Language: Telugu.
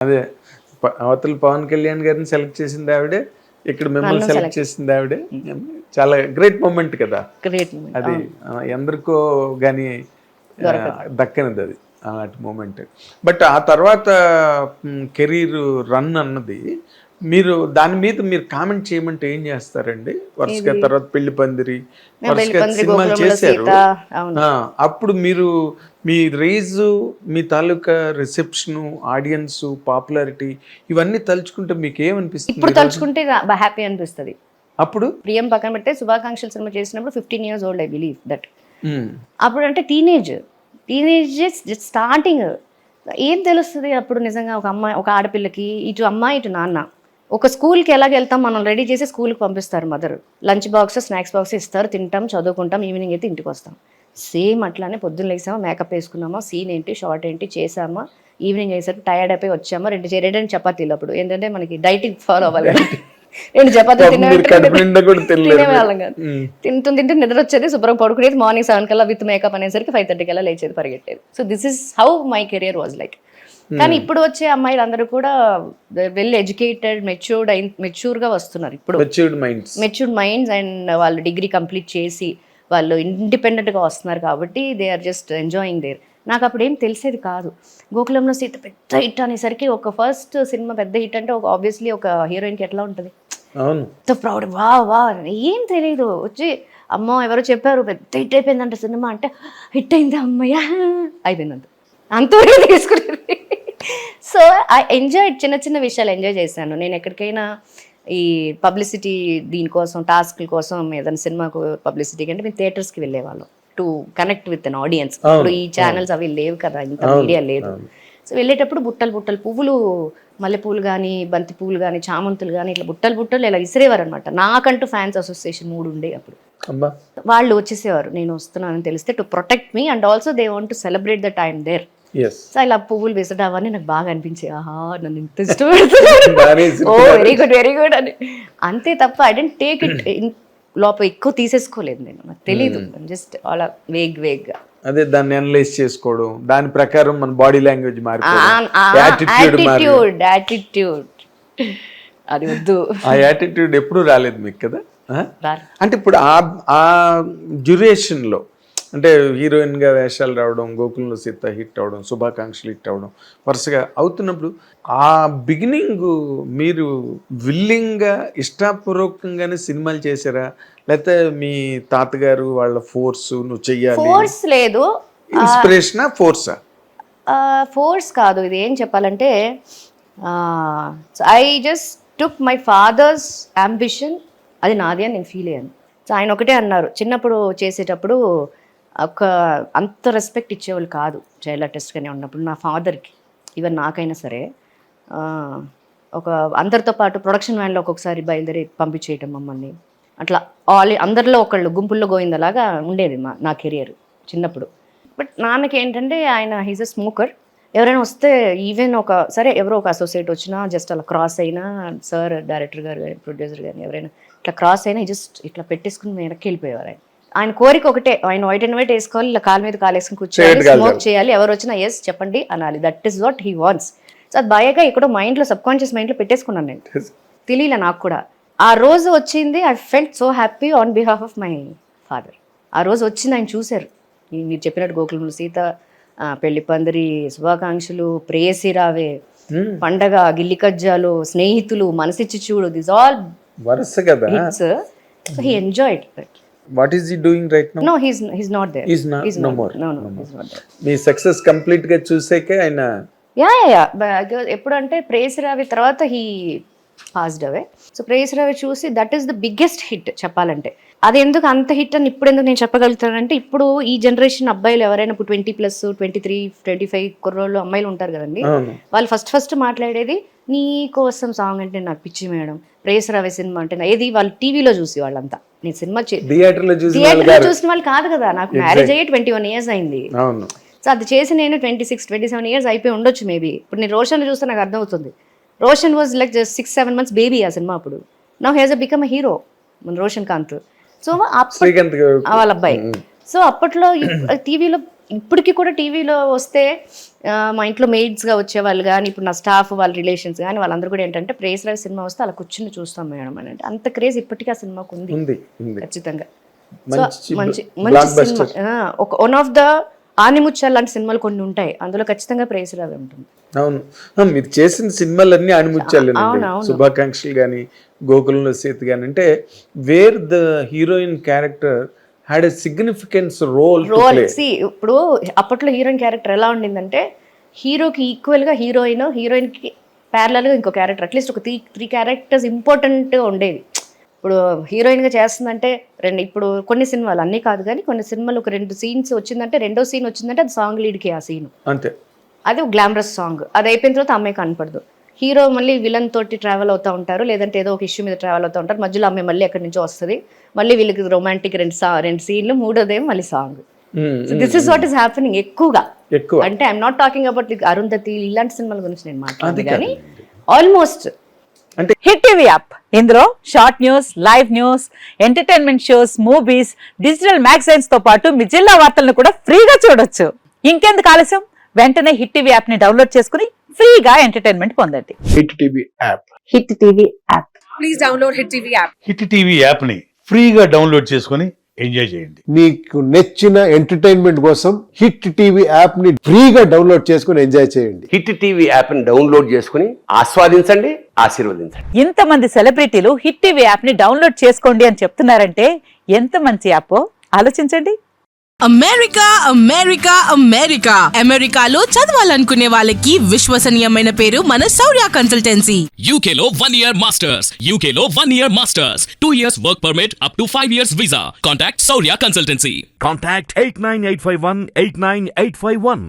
అదే అవతల పవన్ కళ్యాణ్ గారిని సెలెక్ట్ చేసింది ఆవిడే, ఇక్కడ మిమ్మల్ని సెలెక్ట్ చేసింది ఆవిడే. చాలా గ్రేట్ మూమెంట్ కదా గ్రేట్ అది. ఎందరికో కానీ దక్కనిది అది అలాంటి మూమెంట్. బట్ ఆ తర్వాత కెరీర్ రన్ అన్నది మీరు దాని మీద మీరు కామెంట్ చేయమంటే ఏం చేస్తారండి? వరుసగా తర్వాత పెళ్లి పందిరి వరుసగా సినిమాలు చేశారు. అప్పుడు మీరు మీ రేజ్, మీ తాలూకా రిసెప్షన్, ఆడియన్స్, పాపులారిటీ ఇవన్నీ తలుచుకుంటే మీకు ఏమనిపిస్తుంది? ఇప్పుడు తలుచుకుంటే హ్యాపీ అనిపిస్తుంది. అప్పుడు ప్రియం పక్కన పెట్టే శుభాకాంక్షలు సినిమా చేసినప్పుడు 15 years old, I believe that. అప్పుడు అంటే టీనేజ్ స్టార్టింగ్. ఏం తెలుస్తుంది అప్పుడు నిజంగా? ఒక అమ్మాయి, ఒక ఆడపిల్లకి, ఇటు అమ్మాయి ఇటు నాన్న, ఒక స్కూల్కి ఎలాగ వెళ్తాం మనం, రెడీ చేసి స్కూల్కి పంపిస్తారు mother, lunch box snacks box ఇస్తారు, తింటాం, చదువుకుంటాం, ఈవినింగ్ అయితే ఇంటికి వస్తాం. సేమ్ అట్లానే పొద్దున్న లేసామా, మేకప్ వేసుకున్నామా, సీన్ ఏంటి, షార్ట్ ఏంటి చేసామా, ఈవినింగ్ అయ్యేసరికి టైర్డ్ అయిపోయి వచ్చామా, రెండు చపాతీలు. అప్పుడు ఏంటంటే మనకి డైటింగ్ ఫాలో అవ్వాలి, 2 చపాతీలు తినేవాళ్ళం కాదు. తింటే నిద్ర వచ్చేది, శుభ్రం పడుకునేది, మార్నింగ్ 7 కల్లా విత్ మేకప్ అనేసరికి 5:30 కల్లా లేచేది, పరిగెట్టేది. So this is how my career was like. కానీ ఇప్పుడు వచ్చే అమ్మాయిలు అందరూ కూడా వెల్ ఎడ్యుకేటెడ్, మెచ్యూర్గా వస్తున్నారు ఇప్పుడు. మెచ్యూర్డ్ మైండ్స్ అండ్ వాళ్ళు డిగ్రీ కంప్లీట్ చేసి వాళ్ళు ఇండిపెండెంట్గా వస్తున్నారు కాబట్టి they are just enjoying there. నాకు అప్పుడు ఏం తెలిసేది కాదు. గోకులంలో సీత పెద్ద హిట్ అనేసరికి, ఒక ఫస్ట్ సినిమా పెద్ద హిట్ అంటే ఒక ఆబ్వియస్లీ ఒక హీరోయిన్కి ఎట్లా ఉంటుంది, ప్రౌడ్, వా ఏం తెలియదు. వచ్చి అమ్మో ఎవరో చెప్పారు పెద్ద హిట్ అయిపోయిందంట సినిమా అంటే, హిట్ అయింది అమ్మయ్య అయిపోయిందంట, అంతవరకు తీసుకునేది. సో ఐ ఎంజాయ్, చిన్న చిన్న విషయాలు ఎంజాయ్ చేశాను నేను. ఎక్కడికైనా ఈ పబ్లిసిటీ దీనికోసం, టాస్క్ల కోసం, ఏదైనా సినిమాకు పబ్లిసిటీకి అంటే మేము థియేటర్స్కి వెళ్ళేవాళ్ళం to connect with an audience. ఇప్పుడు ఈ ఛానల్స్ అవి లేవు కదా, ఇంత మీడియా లేదు. సో వెళ్ళేటప్పుడు బుట్టలు పువ్వులు, మల్లెపూలు కానీ, బంతి పువ్వులు కానీ, చామంతులు కానీ, ఇట్లా బుట్టలు ఇలా ఇసిరేవారు అనమాట. నాకంటూ ఫ్యాన్స్ అసోసియేషన్ 3 ఉండే అప్పుడు. వాళ్ళు వచ్చేసేవారు నేను వస్తున్నానని తెలిస్తే, to protect me and also they want to celebrate that I'm there. So ఇలా పువ్వులు వేసడం అవన్నీ నాకు బాగా అనిపించాయి. ఆహా, నన్ను ఇంత ఇష్టపడుతున్నారు, ఓ వెరీ గుడ్ అని. అంతే తప్ప ఐ డోంట్ టేక్ ఇట్ లోపల ఎక్కువ తీసేసుకోలేదు నేను, నాకు తెలీదు. జస్ట్ అలా వేగ్గా అదే దాన్ని అనలైజ్ చేసుకోవడం, దాని ప్రకారం మన బాడీ లాంగ్వేజ్ యాటిట్యూడ్ అది వద్దు. ఆ యాటిట్యూడ్ ఎప్పుడు రాలేదు మీకు కదా? అంటే ఇప్పుడు ఆ డ్యూరేషన్ లో అంటే హీరోయిన్ గా వేషాలు రావడం, గోకులంలో సీత హిట్ అవడం, శుభాకాంక్షలు హిట్ అవడం వరుసగా అవుతున్నప్పుడు, ఆ బిగినింగ్ మీరు విల్లింగ్ గా ఇష్టపూర్వకంగానే సినిమాలు చేశారా, లేకపోతే మీ తాతగారు వాళ్ళ ఫోర్స్ నువ్వు చెయ్యాలి? ఫోర్స్ లేదు, ఇన్స్పిరేషనా ఫోర్సా? ఫోర్స్ కాదు. ఇది ఏం చెప్పాలంటే, I just took my father's ambition, అది నాది అని నేను ఫీల్ అయ్యాను. సో ఆయన ఒకటే అన్నారు, చిన్నప్పుడు చేసేటప్పుడు ఒక అంత రెస్పెక్ట్ ఇచ్చేవాళ్ళు కాదు చైల్డ్ ఆర్టిస్ట్గానే ఉన్నప్పుడు. నా ఫాదర్కి, ఈవెన్ నాకైనా సరే, ఒక అందరితో పాటు ప్రొడక్షన్ వ్యాన్లో ఒక్కొక్కసారి బయలుదేరి పంపించేయటం మమ్మల్ని, అట్లా అందరిలో ఒకళ్ళు గుంపుల్లో గోయిందలాగా ఉండేది నా కెరియర్ చిన్నప్పుడు. బట్ నాన్నకి ఏంటంటే, ఆయన హీజ్ అ స్మోకర్. ఎవరైనా వస్తే ఈవెన్ ఎవరో ఒక అసోసియేట్ వచ్చినా జస్ట్ అలా క్రాస్ అయినా, సార్ డైరెక్టర్ గారు కానీ ప్రొడ్యూసర్ కానీ ఎవరైనా ఇట్లా క్రాస్ అయినా జస్ట్ ఇట్లా పెట్టేసుకుని వెనక్కి వెళ్ళిపోయేవారు. ఆయన కోరిక ఒకటే, ఆయన వైట్ అండ్ వైట్ వేసుకోవాలి, ఇలా కాలు మీద కాలు వేసుకుని కూర్చోవాలి, స్మోక్ చేయాలి, ఎవరు వచ్చినా ఎస్ చెప్పండి అనాలి, that is what he wants. So అది బాగా ఎక్కడో మైండ్లో, సబ్కాన్షియస్ మైండ్లో పెట్టేసుకున్నాను నేను, తెలియలే నాకు కూడా. ఆ రోజు వచ్చింది, I felt so happy on behalf of my father. ఆ రోజు వచ్చింది, ఆయన చూశారు. మీరు చెప్పినట్టు గోకులంలో సీత, పెళ్లి పందిరి, శుభాకాంక్షలు, ప్రేయసి రావే, పండగ, గిల్లి కజ్జాలు, స్నేహితులు, మనసిచ్చి చూడు, దిస్ ఆల్ వరుస కదా. So he enjoyed that. What is he doing right now? No, he's not there. He's no more. No, he's not there. Me success complete గా చూసాకే ఆయన ఎప్పుడంటే ప్రేయసి రావి తర్వాత హీ పాస్డ్ అవే. సో ప్రేయసి రావి చూసి that is the biggest hit చెప్పాలంటే. అది ఎందుకు అంత హిట్ అని ఇప్పుడు ఎందుకు నేను చెప్పగలుగుతానంటే, ఇప్పుడు ఈ జనరేషన్ అబ్బాయిలు ఎవరైనా ఇప్పుడు 20+, 23, 25 కుర్రోళ్ళు అమ్మాయిలు ఉంటారు కదండి, వాళ్ళు ఫస్ట్ మాట్లాడేది నీ కోసం సాంగ్ అంటే నాకు పిచ్చి మేడం, ప్రేయసి రావి సినిమా అంటే ఏది వాళ్ళు టీవీలో చూసి వాళ్ళంతా. నేను సినిమా థియేటర్లో చూసిన వాళ్ళు కాదు కదా. నాకు మ్యారేజ్ అయ్యి 21 years అయింది. సో అది చేసి నేను 26, 27 years అయిపోయి ఉండొచ్చు మేబీ. ఇప్పుడు నేను రోషన్ చూస్తే నాకు అర్థమవుతుంది, Roshan was like just 6-7 months baby ఆ సినిమా అప్పుడు. Now he has become a hero, మన రోషన్ కాంత్. సో వాళ్ళ అబ్బాయి. సో అప్పట్లో టీవీలో ఇప్పటికీ కూడా టీవీలో వస్తే మా ఇంట్లో మెయిడ్స్గా వచ్చేవాళ్ళు కానీ ఇప్పుడు నా స్టాఫ్ వాళ్ళ రిలేషన్స్ కానీ వాళ్ళందరూ కూడా ఏంటంటే ప్రేస్ రావి సినిమా వస్తే అలా కూర్చుని చూస్తాం మేడం అని అంటే అంత క్రేజ్ ఇప్పటికీ ఆ సినిమాకు ఉంది ఖచ్చితంగా. సో మంచి సినిమా, ఒక వన్ ఆఫ్ ద ఆనిముత్యాలు లాంటి సినిమాలు కొన్ని ఉంటాయి, అందులో ఖచ్చితంగా ప్రేస్ రావి ఉంటుంది. అవును, మీరు చేసిన సినిమాలన్నీ ఆనిముత్యాలు, శుభాకాంక్షలు కానీ గోకులంలో సీత కానీ, అంటే where the heroine character had a significance role. ఇప్పుడు అప్పట్లో హీరోయిన్ క్యారెక్టర్ ఎలా ఉండిందంటే హీరోకి ఈక్వల్గా హీరోయిన్కి ప్యారలల్గా ఇంకో క్యారెక్టర్, అట్లీస్ట్ ఒక త్రీ క్యారెక్టర్స్ ఇంపార్టెంట్గా ఉండేవి. ఇప్పుడు హీరోయిన్గా చేస్తుందంటే ఇప్పుడు కొన్ని సినిమాలు అన్నీ కాదు కానీ కొన్ని సినిమాలు ఒక 2 సీన్స్ వచ్చిందంటే రెండో సీన్ వచ్చిందంటే అది సాంగ్ లీడ్కి ఆ సీన్ అంతే, అది ఒక గ్లామరస్ సాంగ్. అది అయిపోయిన తర్వాత అమ్మాయి కనపడదు, హీరో మళ్ళీ విలన్ తోటి ట్రావెల్ అవుతూ ఉంటారు, లేదంటే ఏదో ఒక ఇష్యూ మీద ట్రావెల్ అవుతూ ఉంటారు, మధ్యలో అమ్మాయి మళ్ళీ ఎక్కడి నుంచో వస్తుంది, మళ్ళీ వీళ్ళకి రొమాంటిక్ 2 సీన్లు, మూడోదేమో మళ్ళీ song. This is what is happening ఎక్కువగా. అంటే I'm not talking about Arundhati ఇలాంటి సినిమాల గురించి నేను మాట్లాడాను కానీ ఆల్మోస్ట్. అంటే హిట్ టీవీ యాప్, ఇందులో short news, live news, entertainment shows, movies, digital magazines తో పాటు మీ జిల్లా వార్తలను కూడా ఫ్రీగా చూడొచ్చు. ఇంకెందుకు ఆలస్యం, వెంటనే హిట్ టీవీ యాప్ ని డౌన్లోడ్ చేసుకుని ఫ్రీగా ఎంటర్టైన్మెంట్ పొందండి. Hit TV app, hit TV app, please download hit TV app. Hit TV app ని ఫ్రీగా డౌన్లోడ్ చేసుకొని ఎంజాయ్ చేయండి. మీకు నచ్చిన ఎంటర్టైన్మెంట్ కోసం హిట్ టీవీ యాప్ ని ఫ్రీగా డౌన్లోడ్ చేసుకుని ఎంజాయ్ చేయండి. హిట్ టీవీ యాప్ ని డౌన్లోడ్ చేసుకుని ఆస్వాదించండి, ఆశీర్వదించండి. ఇంతమంది సెలబ్రిటీలు హిట్ టీవీ యాప్ ని డౌన్లోడ్ చేసుకోండి అని చెప్తున్నారంటే ఎంత మంచి యాప్ ఆలోచించండి. అమెరికా అమెరికా అమెరికా అమెరికాలో చదవాలనుకునే వాళ్ళకి విశ్వసనీయమైన పేరు మన శౌర్య కన్సల్టెన్సీ. UK లో 1 year masters, UK లో 1 year masters, 2 years work permit up to 5 years visa. Contact Saurya Consultancy. Contact 89851 89851.